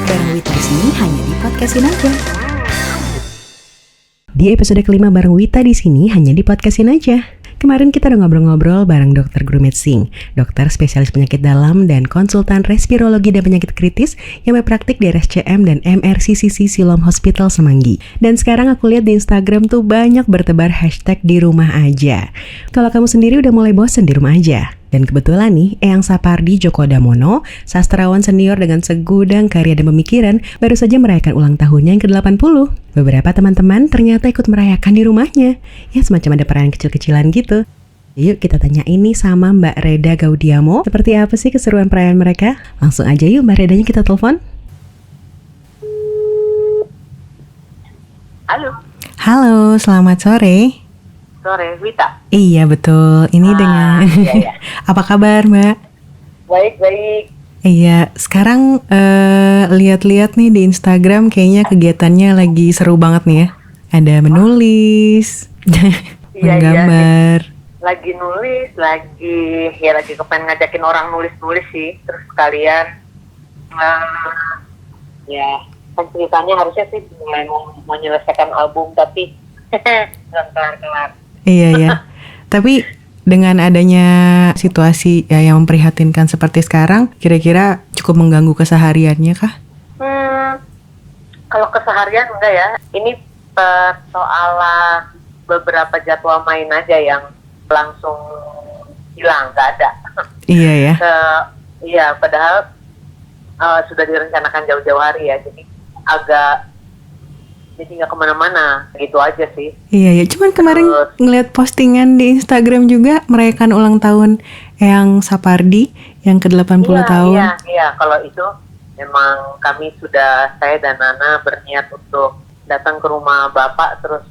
bareng Wita di sini hanya di podcastin aja. Di episode kelima bareng Wita di sini hanya di podcastin aja. Kemarin kita udah ngobrol-ngobrol bareng Dr. Gurmeet Singh, dokter spesialis penyakit dalam dan konsultan respirologi dan penyakit kritis yang berpraktik di RSCM dan MRCCC Siloam Hospital Semanggi. Dan sekarang aku lihat di Instagram tuh banyak bertebar hashtag di rumah aja. Kalau kamu sendiri udah mulai bosen di rumah aja? Dan kebetulan nih, Eyang Sapardi Djoko Damono, sastrawan senior dengan segudang karya dan pemikiran, baru saja merayakan ulang tahunnya yang ke-80. Beberapa teman-teman ternyata ikut merayakan di rumahnya. Ya, semacam ada perayaan kecil-kecilan gitu. Yuk kita tanya ini sama Mbak Reda Gaudiamo, seperti apa sih keseruan perayaan mereka? Langsung aja yuk Mbak Redanya kita telepon. Halo. Halo, selamat sore. Sore, Wita. Iya betul, ini dengan iya. Apa kabar Mbak? Baik. Iya, sekarang lihat-lihat nih di Instagram kayaknya kegiatannya lagi seru banget nih ya. Ada menulis, menggambar. Lagi nulis, lagi kepengen ngajakin orang nulis sih. Terus sekalian, kan ceritanya harusnya sih mulai menyelesaikan album, tapi belum kelar-kelar. Iya. Tapi dengan adanya situasi yang memprihatinkan seperti sekarang, kira-kira cukup mengganggu kesehariannya kah? Kalau keseharian enggak ya. Ini persoalan beberapa jadwal main aja yang langsung hilang, nggak ada. Iya ya. Iya, padahal sudah direncanakan jauh-jauh hari ya. Jadi nggak kemana-mana, gitu aja sih. Iya, cuman kemarin ngeliat postingan di Instagram juga merayakan ulang tahun Eyang Sapardi yang ke-80 tahun. Iya, kalau itu memang saya dan Nana berniat untuk datang ke rumah Bapak terus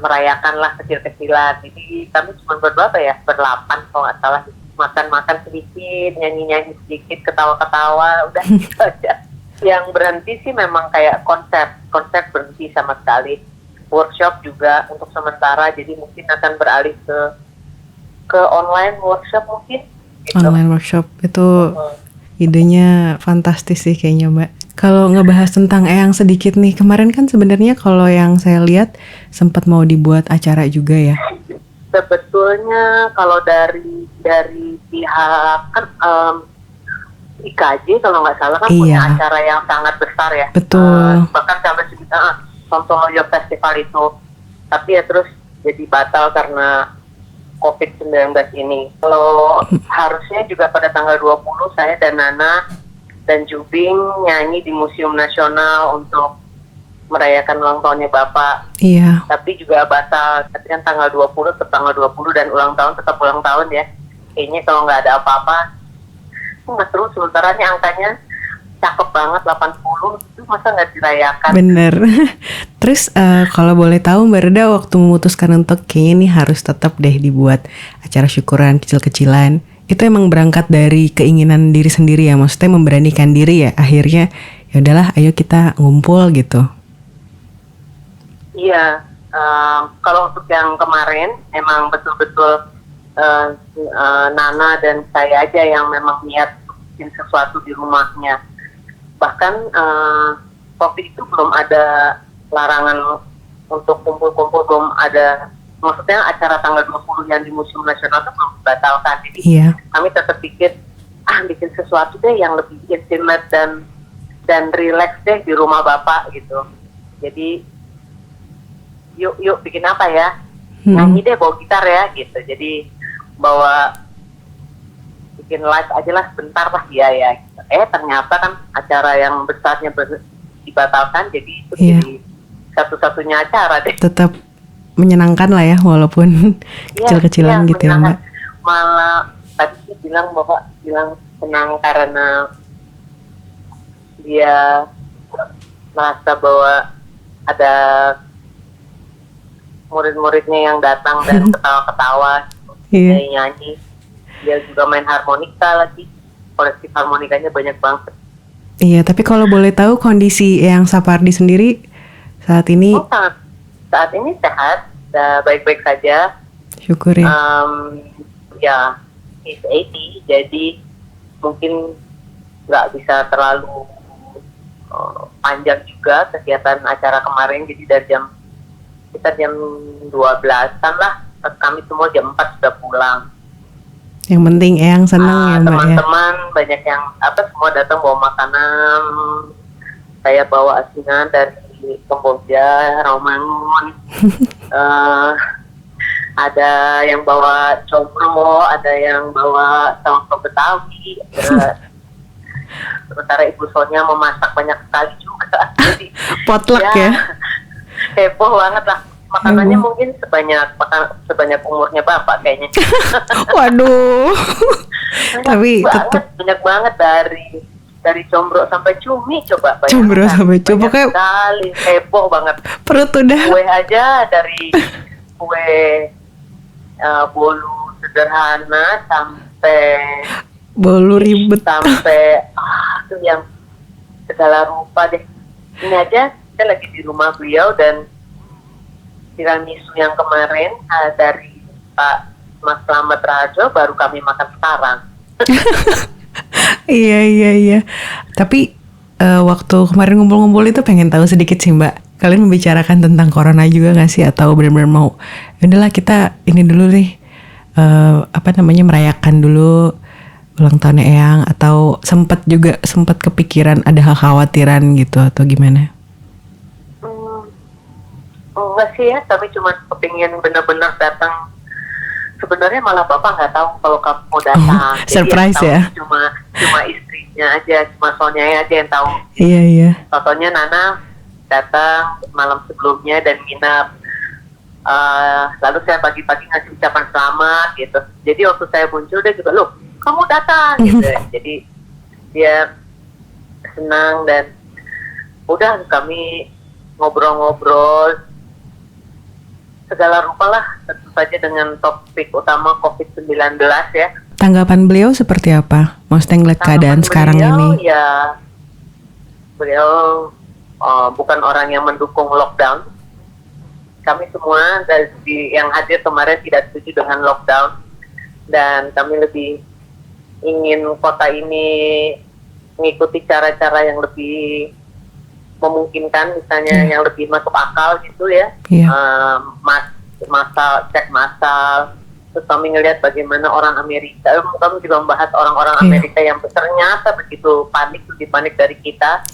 merayakanlah kecil-kecilan. Jadi kami cuma berlapan kalau nggak salah, makan-makan sedikit, nyanyi-nyanyi sedikit, ketawa-ketawa, udah gitu aja. Yang berhenti sih memang kayak konsep berhenti sama sekali. Workshop juga untuk sementara, jadi mungkin akan beralih ke online workshop mungkin gitu. Online workshop itu idenya fantastis sih kayaknya Mbak. Kalau ngebahas tentang Eyang sedikit nih, kemarin kan sebenarnya kalau yang saya lihat sempat mau dibuat acara juga ya. Sebetulnya kalau dari pihak kan IKJ kalau nggak salah kan punya acara yang sangat besar ya. Betul. Bahkan sampai Sontoloyo Festival itu. Tapi ya terus jadi batal karena COVID-19 ini. Kalau harusnya juga pada tanggal 20 saya dan Nana dan Jubing nyanyi di Museum Nasional untuk merayakan ulang tahunnya Bapak. Iya. Tapi juga batal. Tapi kan tanggal 20 tetap tanggal 20 dan ulang tahun tetap ulang tahun ya. Kayaknya kalau nggak ada apa-apa nggak terus, sementara angkanya cakep banget 80, itu masa nggak dirayakan. Bener. Terus kalau boleh tahu Mbak Reda waktu memutuskan untuk kayaknya nih harus tetap deh dibuat acara syukuran kecil-kecilan, itu emang berangkat dari keinginan diri sendiri ya, maksudnya memberanikan diri ya, akhirnya ya udahlah ayo kita ngumpul gitu. Iya, kalau untuk yang kemarin emang betul-betul Nana dan saya aja yang memang niat bikin sesuatu di rumahnya. Bahkan waktu itu belum ada larangan untuk kumpul-kumpul, belum ada, maksudnya acara tanggal 20 yang di Museum Nasional itu belum dibatalkan. Jadi kami tetap pikir bikin sesuatu deh yang lebih intimate dan relax deh di rumah Bapak gitu. Jadi yuk bikin apa ya, nyanyi deh, bawa gitar ya gitu. Jadi bikin live aja lah sebentar lah ya. Ternyata kan acara yang besarnya dibatalkan, jadi itu jadi satu-satunya acara deh. Tetap menyenangkan lah ya walaupun kecil-kecilan gitu ya Mbak. Malah tadi sih Bapak bilang senang karena dia merasa bahwa ada murid-muridnya yang datang dan ketawa-ketawa. Nyanyi, dia juga main harmonika lagi, koleksi harmonikanya banyak banget. Iya, tapi kalau boleh tahu kondisi Eyang Sapardi sendiri saat ini? Saat ini sehat, baik-baik saja. Syukur ya. He's 80, jadi mungkin nggak bisa terlalu panjang juga kegiatan acara kemarin, jadi dari jam 12-an lah, kami semua jam 4 sudah pulang. Yang penting Eyang seneng ya Mbak ya. Teman-teman banyak yang semua datang bawa makanan. Saya bawa asinan dari Kamboja, Rawamangun. Ada yang bawa combro, ada yang bawa saus Betawi. Sementara Ibu Sonia memasak banyak sekali juga. Jadi, potluck ya. Heboh banget lah. Makanannya mungkin sebanyak umurnya Bapak kayaknya. Waduh. Tapi tetap banyak banget dari combro sampai cumi, coba bayangkan. Combro sampai cumi, pokoknya sekali, heboh banget. Perut udah. Kue aja dari kue bolu sederhana sampai bolu ribet, sampai tuh yang segala rupa deh. Ini aja saya lagi di rumah beliau, dan tiramisu yang kemarin dari Pak Mas Slamet Rajo baru kami makan sekarang. Iya. Tapi waktu kemarin ngumpul-ngumpul itu pengen tahu sedikit sih Mbak. Kalian membicarakan tentang corona juga nggak sih, atau benar-benar mau udahlah kita ini dulu nih merayakan dulu ulang tahunnya Eyang, atau sempat kepikiran ada kekhawatiran gitu atau gimana? Enggak sih ya, tapi cuma kepingin benar-benar datang. Sebenarnya malah Bapak nggak tahu kalau kamu mau datang. Jadi surprise ya? Cuma istrinya aja, cuma Sonya aja yang tahu. Iya. Contohnya Nana datang malam sebelumnya dan nginap. Lalu saya pagi-pagi ngasih ucapan selamat gitu. Jadi waktu saya muncul dia juga, loh kamu datang gitu. Jadi dia senang, dan udah kami ngobrol-ngobrol segala rupa lah, tentu saja dengan topik utama COVID-19 ya. Tanggapan beliau seperti apa? Maksudnya ngeliat keadaan sekarang ini? Ya, beliau bukan orang yang mendukung lockdown. Kami semua dari yang hadir kemarin tidak setuju dengan lockdown, dan kami lebih ingin kota ini mengikuti cara-cara yang lebih memungkinkan, misalnya yang lebih masuk akal gitu ya. Cek massal. Terus kami ngelihat bagaimana orang Amerika, kami juga membahas orang-orang Amerika yang ternyata begitu panik, lebih panik dari kita.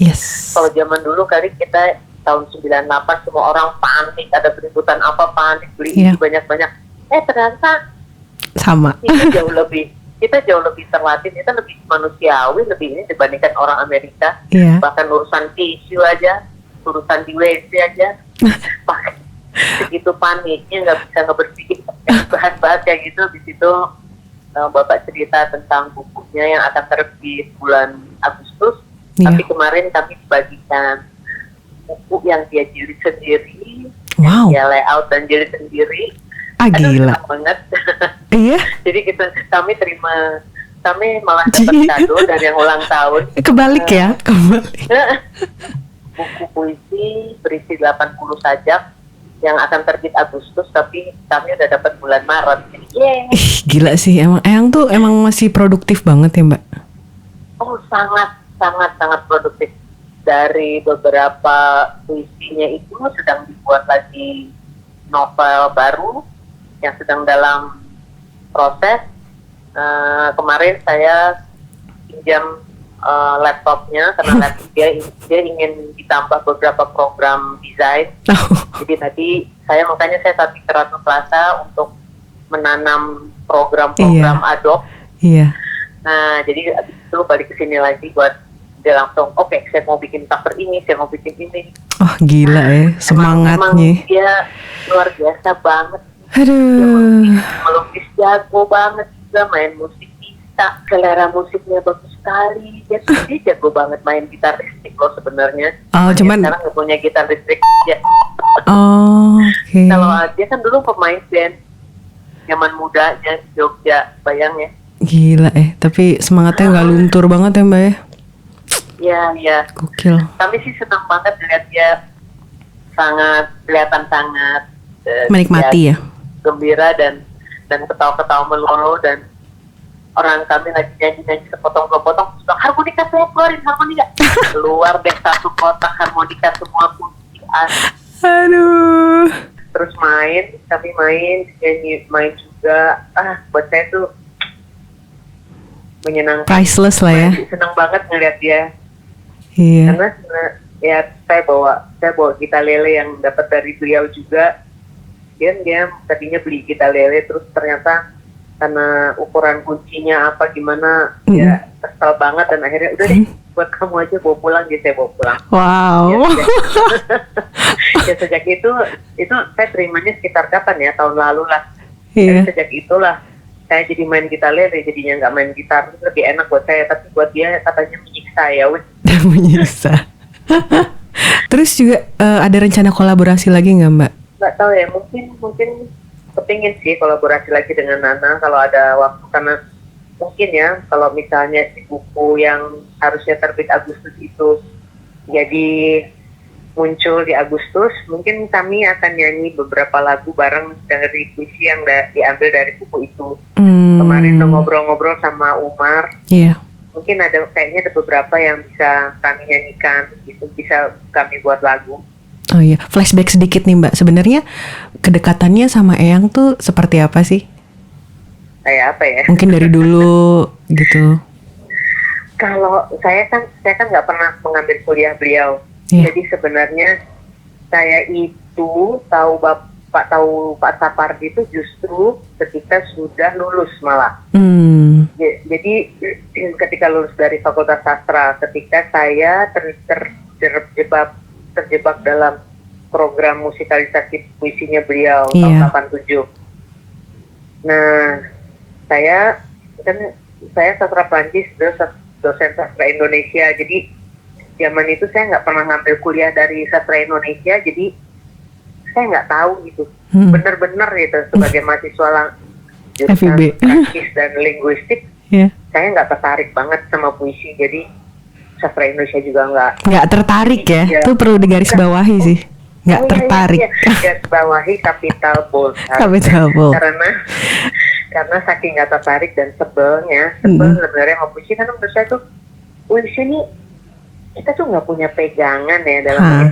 Kalau zaman dulu kali kita tahun 98 semua orang panik, ada beributan apa, panik, beli banyak-banyak. Ternyata sama. Kita jauh lebih terlatih, kita lebih manusiawi, lebih ini dibandingkan orang Amerika. Bahkan urusan tisu aja, urusan di WC aja, segitu paniknya nggak bisa ngebersihin, bahas-bahas kayak gitu. Di situ Bapak cerita tentang bukunya yang akan terbit bulan Agustus. Tapi kemarin kami bagikan buku yang dia jilid sendiri, dia layout dan jilid sendiri. Gila banget. Iya. Jadi kami malah dapat kado dari yang ulang tahun. Kebalik. Buku puisi berisi 80 sajak yang akan terbit Agustus, tapi kami udah dapat bulan Maret. Gila sih, Eyang tuh emang masih produktif banget ya Mbak? Oh sangat produktif. Dari beberapa puisinya itu sedang dibuat lagi novel baru yang sedang dalam proses. Kemarin saya pinjam laptopnya karena dia ingin ditambah beberapa program desain. Jadi tadi makanya saya tadi ke Ratu Plaza untuk menanam program-program Adobe. Nah jadi itu balik ke sini lagi buat dia langsung oke, saya mau bikin cover ini, saya mau bikin ini. Oh gila ya semangatnya. Emang dia luar biasa banget. Aduh. Melukis jago banget juga, main musik bisa, selera musiknya bagus sekali. Dia sendiri jago banget main gitar listrik loh sebenarnya. Cuman sekarang nggak punya gitar listrik aja. Oke. Kalau dia kan dulu pemain band zaman mudanya di Jogja, bayangnya. Gila tapi semangatnya nggak luntur banget ya Mbak ya? Iya. Gokil. Kami sih senang banget lihat dia kelihatan sangat menikmati ya. Gembira dan ketawa-ketawa melulu, dan orang kami lagi nyanyi sepotong-sepotong, terus bilang, harmonika saya keluarin harmonika. Keluar deh satu kotak harmonika semua kunci. Aduh. Terus kami main juga. Buat saya tuh menyenangkan. Priceless lah ya. Senang banget ngeliat dia. Iya. Karena ya saya bawa gitar lele yang dapat dari beliau juga. Dia tadinya beli gitar lele, terus ternyata karena ukuran kuncinya apa gimana, ya kesel banget, dan akhirnya udah deh buat kamu aja bawa pulang, jadi saya bawa pulang. Wow. Ya sejak itu saya terimanya sekitar kapan ya, tahun lalu lah. Iya. Sejak itulah saya jadi main gitar lele, jadinya nggak main gitar, lebih enak buat saya, tapi buat dia katanya menyiksa ya wes. Menyiksa. Terus juga ada rencana kolaborasi lagi nggak Mbak? Nggak tahu ya, mungkin kepingin sih kolaborasi lagi dengan Nana kalau ada waktu, karena mungkin ya kalau misalnya di buku yang harusnya terbit Agustus itu jadi muncul di Agustus, mungkin kami akan nyanyi beberapa lagu bareng dari puisi yang diambil dari buku itu. Kemarin ngobrol-ngobrol sama Umar, mungkin kayaknya ada beberapa yang bisa kami nyanyikan, itu bisa kami buat lagu. Oh iya, flashback sedikit nih Mbak. Sebenarnya kedekatannya sama Eyang tuh seperti apa sih? Kayak apa ya? Mungkin dari dulu gitu. Kalau saya kan nggak pernah mengambil kuliah beliau. Jadi sebenarnya saya itu tahu Pak Sapardi itu justru ketika sudah lulus malah. Jadi ketika lulus dari Fakultas Sastra, ketika saya terjebak dalam program musikalisasi puisinya beliau tahun 87. Nah, saya sastra Prancis, dosen sastra Indonesia. Jadi zaman itu saya nggak pernah ngambil kuliah dari sastra Indonesia, jadi saya nggak tahu gitu. Bener-bener gitu sebagai mahasiswa jurusan Prancis dan linguistik, saya nggak tertarik banget sama puisi. Jadi sastra Indonesia juga nggak tertarik ya. Itu perlu digarisbawahi sih. Nggak tertarik. Garisbawahi capital bold. Capital bold. Karena saking nggak tertarik dan sebelnya sebenarnya mau puisi, karena menurut saya tuh puisi ini kita tuh nggak punya pegangan ya dalam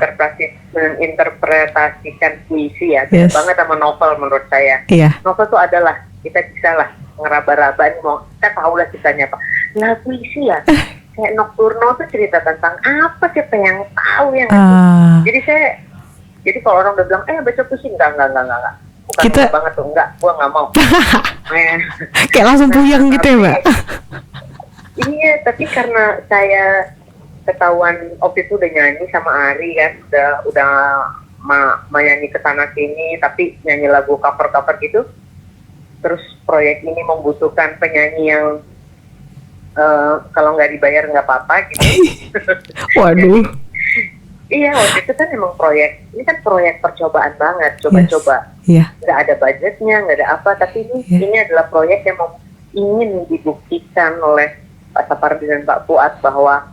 menginterpretasikan puisi ya. Beda banget sama novel menurut saya. Novel tuh adalah kita bisa lah ngeraba-raba, ini mau kita tahu lah ceritanya apa. Nah puisi ya kayak Nocturno tuh cerita tentang apa, siapa yang tahu yang jadi kalau orang udah bilang baca puisi, enggak bukan kita banget tuh, enggak, gua nggak mau. Kayak langsung puyeng gitu ya Mbak. Iya, tapi karena saya ketahuan waktu itu udah nyanyi sama Ari kan, udah nyanyi kesana sini, tapi nyanyi lagu cover gitu. Terus proyek ini membutuhkan penyanyi yang kalau nggak dibayar nggak apa-apa gitu. Waduh. Iya, waktu itu kan emang ini kan proyek percobaan banget, coba-coba. Nggak ada budgetnya, nggak ada apa, tapi ini adalah proyek yang ingin dibuktikan oleh Pak Sapardi dan Pak Fuad bahwa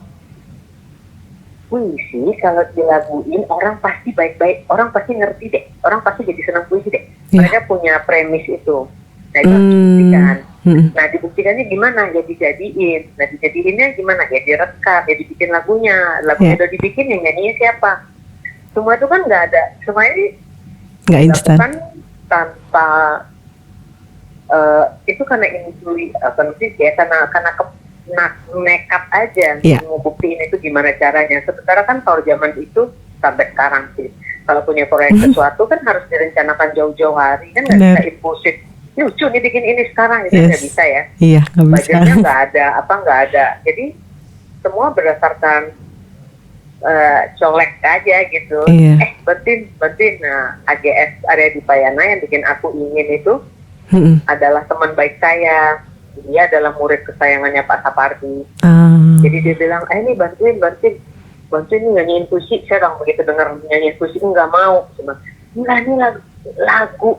puisi kalau dilaguin orang pasti baik-baik, orang pasti ngerti deh, orang pasti jadi senang puisi deh. Mereka punya premis itu. Nah itu harus dibuktikan. Nah dibuktikannya gimana? Ya dijadiin. Nah dijadiinnya gimana? Ya direkam, ya dibikin lagunya udah dibikin, yang nyanyinya siapa? Semua itu kan nggak ada, semua ini nggak instan. Tanpa itu karena intuisi, karena nekat aja ngebuktiin itu gimana caranya. Sementara kan kalau zaman itu sampai sekarang sih, kalau punya proyek sesuatu kan harus direncanakan jauh-jauh hari, kan nggak bisa impulsif. Lucu nih bikin ini sekarang, itu nggak bisa ya. Iya, nggak bisa. Budgetnya nggak ada. Jadi semua berdasarkan colek aja gitu. Bantuin. Nah, AGS Arya Dipayana yang bikin Aku Ingin itu adalah teman baik saya. Dia adalah murid kesayangannya Pak Sapardi. Jadi dia bilang, ini bantuin nih nyanyiin puisi. Saya orang begitu dengar nyanyiin puisi, nggak mau. Cuma, enggak, ini lagu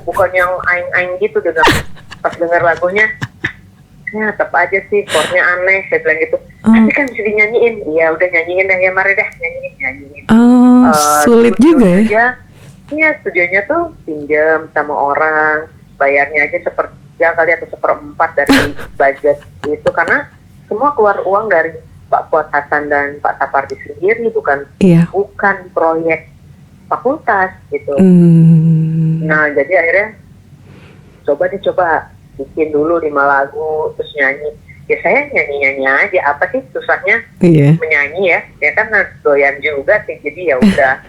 bukan yang aing-aing gitu. Dia bilang, pas dengar lagunya, ya tetap aja sih chordnya aneh. Saya bilang gitu, tapi kan bisa dinyanyiin. Iya udah nyanyiin deh, ya mari deh nyanyiin. Sulit juga ya. Iya, studionya tuh pinjam sama orang, bayarnya aja seperti 3 kali atau 1/4 dari budget itu, karena semua keluar uang dari Pak Fuad Hasan dan Pak Sapardi sendiri, bukan Iya. bukan proyek fakultas gitu. Hmm. Nah jadi akhirnya coba bikin dulu 5 lagu terus nyanyi. Ya saya nyanyi aja, apa sih susahnya Iya. menyanyi ya kan doyan juga sih, jadi ya udah.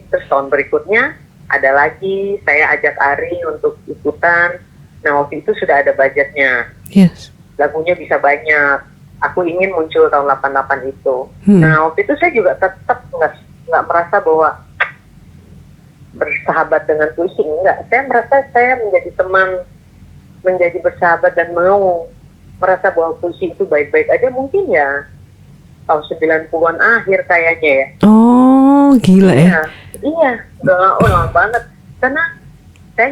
Terus tahun berikutnya ada lagi saya ajak Ari untuk ikutan. Nah waktu itu sudah ada budgetnya, Yes. lagunya bisa banyak. Aku ingin muncul tahun 88 itu. Nah waktu itu saya juga tetap nggak merasa bahwa bersahabat dengan puisi, enggak. Saya merasa saya menjadi teman, menjadi bersahabat dan mau merasa bahwa puisi itu baik-baik aja, mungkin ya tahun 90-an akhir kayaknya ya. Oh, gila ya. Iya, udah lama banget. Karena saya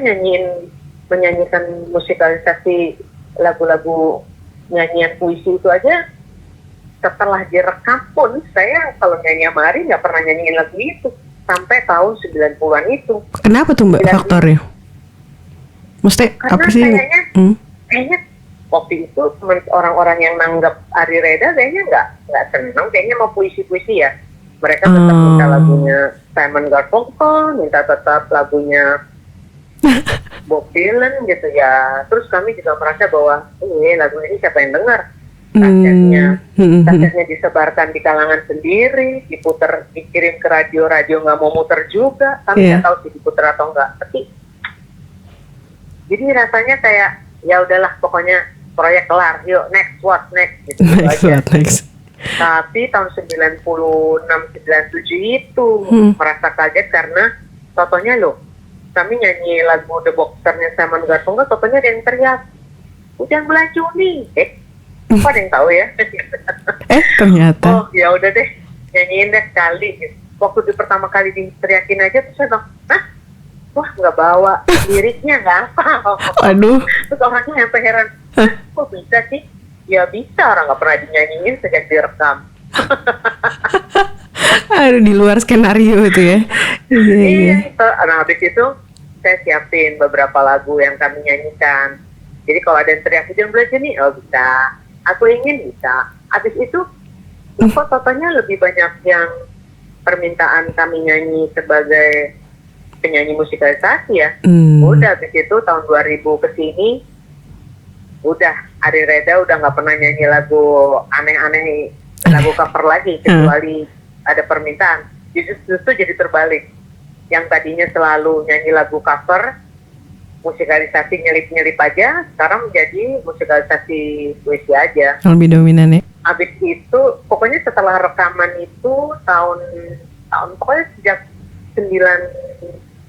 menyanyikan musikalisasi lagu-lagu nyanyian puisi itu aja, setelah direkam pun saya kalau nyanyi sama Ari nggak pernah nyanyiin lagu itu sampai tahun 90-an itu. Kenapa tuh Mbak faktornya? Mesti Karena apa sih? kayaknya waktu itu orang-orang yang nanggap Ari Reda kayaknya nggak seneng, kayaknya mau puisi-puisi ya. Mereka tetap minta lagunya Simon Garfunkel, minta tetap lagunya Bob Dylan gitu ya. Terus kami juga merasa bahwa lagu ini siapa yang dengar? Kasetnya disebarkan di kalangan sendiri, dikirim ke radio nggak mau muter juga. Kami nggak tahu sih diputer atau enggak. Tapi jadi rasanya kayak ya udahlah, pokoknya proyek kelar, yuk next gitu aja. Tapi tahun 96-97 itu merasa kaget karena totonya loh, kami nyanyi lagu The Boxer-nya Simon Garfunkel, totonya ada yang teriak, hujan belaju nih. Apa ada yang tahu ya? Ternyata. Oh ya udah deh, nyanyiin deh sekali. Waktu di pertama kali diteriakin aja, terus saya bilang, wah nggak bawa liriknya, nggak apa. Aduh. Terus orangnya sampai heran, kok bisa sih? Ya bisa, orang nggak pernah dinyanyiin sejak direkam. Aduh, di luar skenario itu ya. Iya. Nah habis itu saya siapin beberapa lagu yang kami nyanyikan. Jadi kalau ada yang teriak hujan belajar nih, oh bisa. Aku ingin bisa. Habis itu kok totalnya lebih banyak yang permintaan kami nyanyi sebagai penyanyi musikalisasi ya. Udah habis itu tahun 2000 kesini, udah Ari Reda udah nggak pernah nyanyi lagu aneh-aneh, lagu cover lagi, kecuali ada permintaan. Justru jadi terbalik. Yang tadinya selalu nyanyi lagu cover, musikalisasi nyelip-nyelip aja, sekarang menjadi musikalisasi puisi aja. Lebih dominan ya. Habis itu, pokoknya setelah rekaman itu tahun pokoknya sejak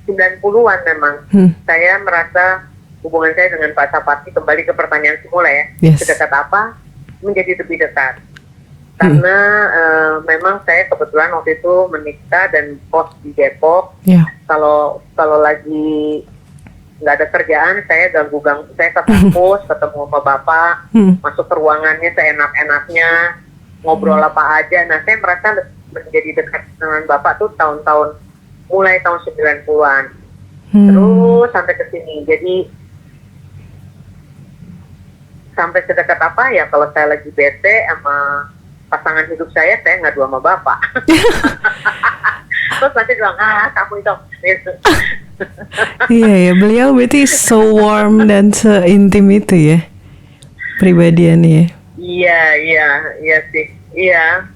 90-an memang, saya merasa hubungan saya dengan Pak Sapardi kembali ke pertanyaan semula ya. Yes. Sedekat apa? Menjadi lebih dekat. Karena memang saya kebetulan waktu itu menikah dan kos di Depok. Yeah. Kalau lagi nggak ada kerjaan, saya saya ke kampus, ketemu sama bapak, masuk ke ruangannya seenak-enaknya, ngobrol apa aja. Nah, saya merasa menjadi dekat dengan bapak tuh mulai tahun 90-an. Terus sampai ke sini. Jadi sampai sedekat apa ya, kalau saya lagi bete sama pasangan hidup saya ngadu sama bapak. Terus nanti bilang, kamu itu gitu. Iya ya, beliau berarti so warm dan se-intim itu ya pribadiannya. Iya sih. Iya.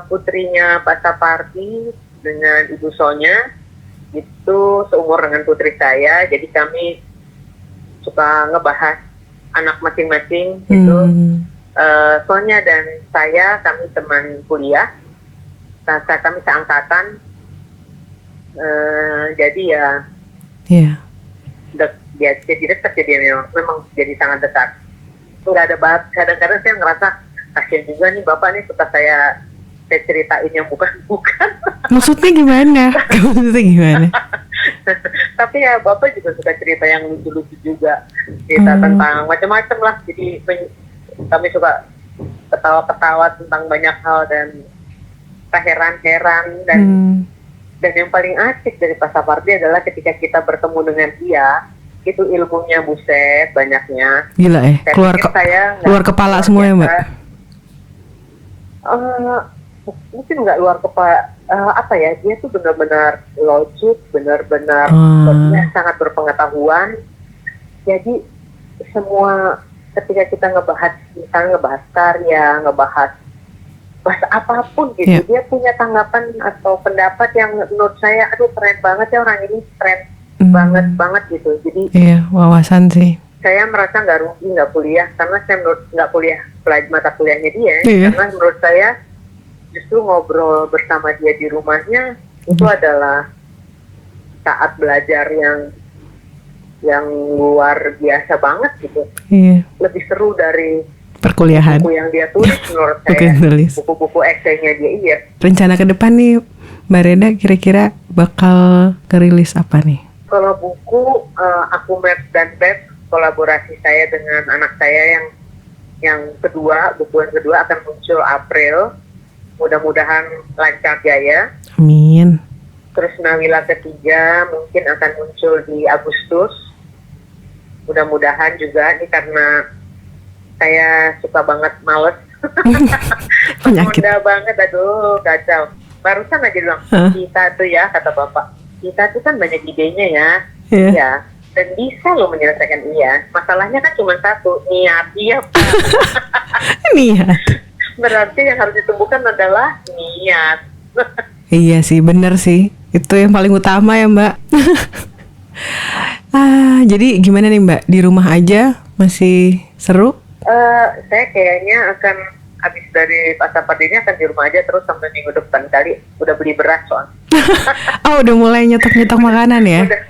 Putrinya Pak Sapardi dengan Ibu Sonya itu seumur dengan putri saya, jadi kami suka ngebahas anak masing-masing gitu. Sonya dan saya, kami teman kuliah, kami seangkatan, jadi ya jadi dekat, jadi memang jadi sangat dekat. Nggak ada bahas, kadang-kadang saya ngerasa kasian juga nih bapak nih, suka saya ceritain yang bukan. Maksudnya gimana? Tapi ya bapak juga suka cerita yang lucu-lucu juga, cerita tentang macam-macam lah. Jadi kami suka ketawa-ketawa tentang banyak hal dan heran-heran dan Dan yang paling asik dari Pak Sapardi adalah ketika kita bertemu dengan dia, itu ilmunya buset banyaknya. Gila ya, keluar kepala semua ya Mbak? Mungkin nggak luar kepala, dia tuh benar-benar logik, benar-benar dia sangat berpengetahuan. Jadi semua ketika kita ngebahas karya, ngebahas apapun gitu, dia punya tanggapan atau pendapat yang menurut saya, keren banget ya orang ini, keren banget gitu. Jadi wawasan sih. Saya merasa nggak rugi nggak kuliah, karena saya nggak kuliah mata kuliahnya dia, karena menurut saya justru ngobrol bersama dia di rumahnya itu adalah saat belajar yang luar biasa banget gitu. Lebih seru dari perkuliahan. Buku yang dia tulis menurut saya. Buku-buku esainya dia. Rencana ke depan nih Mbak Reda kira-kira bakal kerilis apa nih? Kalau buku Aku Maps dan Pep, kolaborasi saya dengan anak saya yang kedua, buku yang kedua akan muncul April. Mudah-mudahan lancar jaya. Amin. Terus Nawila ketiga mungkin akan muncul di Agustus. Mudah-mudahan juga, ini karena saya suka banget males. Penyakit. Mudah banget, kacau. Barusan aja bilang, kita tuh ya, kata Bapak, kita tuh kan banyak idenya ya. Ya. Dan bisa loh menyelesaikan masalahnya kan cuma satu, niat. Niat. Berarti yang harus ditumbuhkan adalah niat. Iya sih, bener sih. Itu yang paling utama ya Mbak. Jadi gimana nih Mbak? Di rumah aja masih seru? Saya kayaknya akan habis dari Pak Sapardi ini akan di rumah aja terus sampai minggu depan kali. Udah beli beras soalnya. Udah mulai nyetok makanan ya? Udah,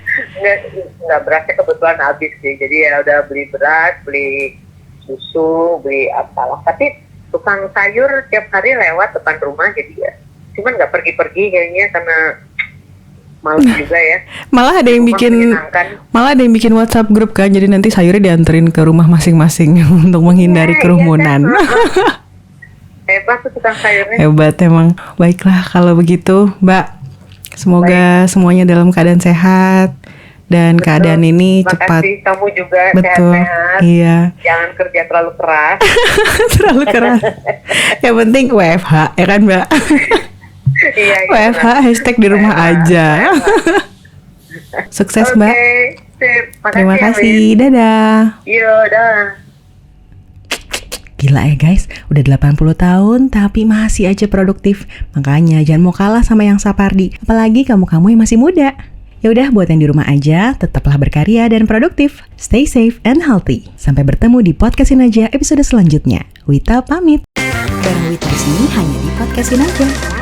nggak berasnya kebetulan habis sih. Jadi ya udah beli beras, beli susu, beli apalah. Tapi tukang sayur tiap hari lewat depan rumah, jadi ya cuman nggak pergi-pergi kayaknya karena malas juga ya. Malah ada yang bikin WhatsApp grup kan, jadi nanti sayurnya dianterin ke rumah masing-masing untuk menghindari kerumunan. Hebat tuh tukang sayurnya. Hebat emang. Baiklah kalau begitu Mbak, semoga semuanya dalam keadaan sehat. Dan keadaan ini cepat. Makasih, kamu juga sehat-sehat. Iya. Jangan kerja terlalu keras. Terlalu keras. Yang penting WFH, ya kan Mbak? Iya. WFH hashtag di rumah aja. Sukses Mbak. Terima kasih. Dadah. Iya, dah. Gila ya guys, udah 80 tahun tapi masih aja produktif. Makanya jangan mau kalah sama yang Sapardi. Apalagi kamu-kamu yang masih muda. Ya udah, buat yang di rumah aja, tetaplah berkarya dan produktif. Stay safe and healthy. Sampai bertemu di Podcastin Aja episode selanjutnya. Wita pamit. Bareng Wita di sini hanya di Podcastin Aja.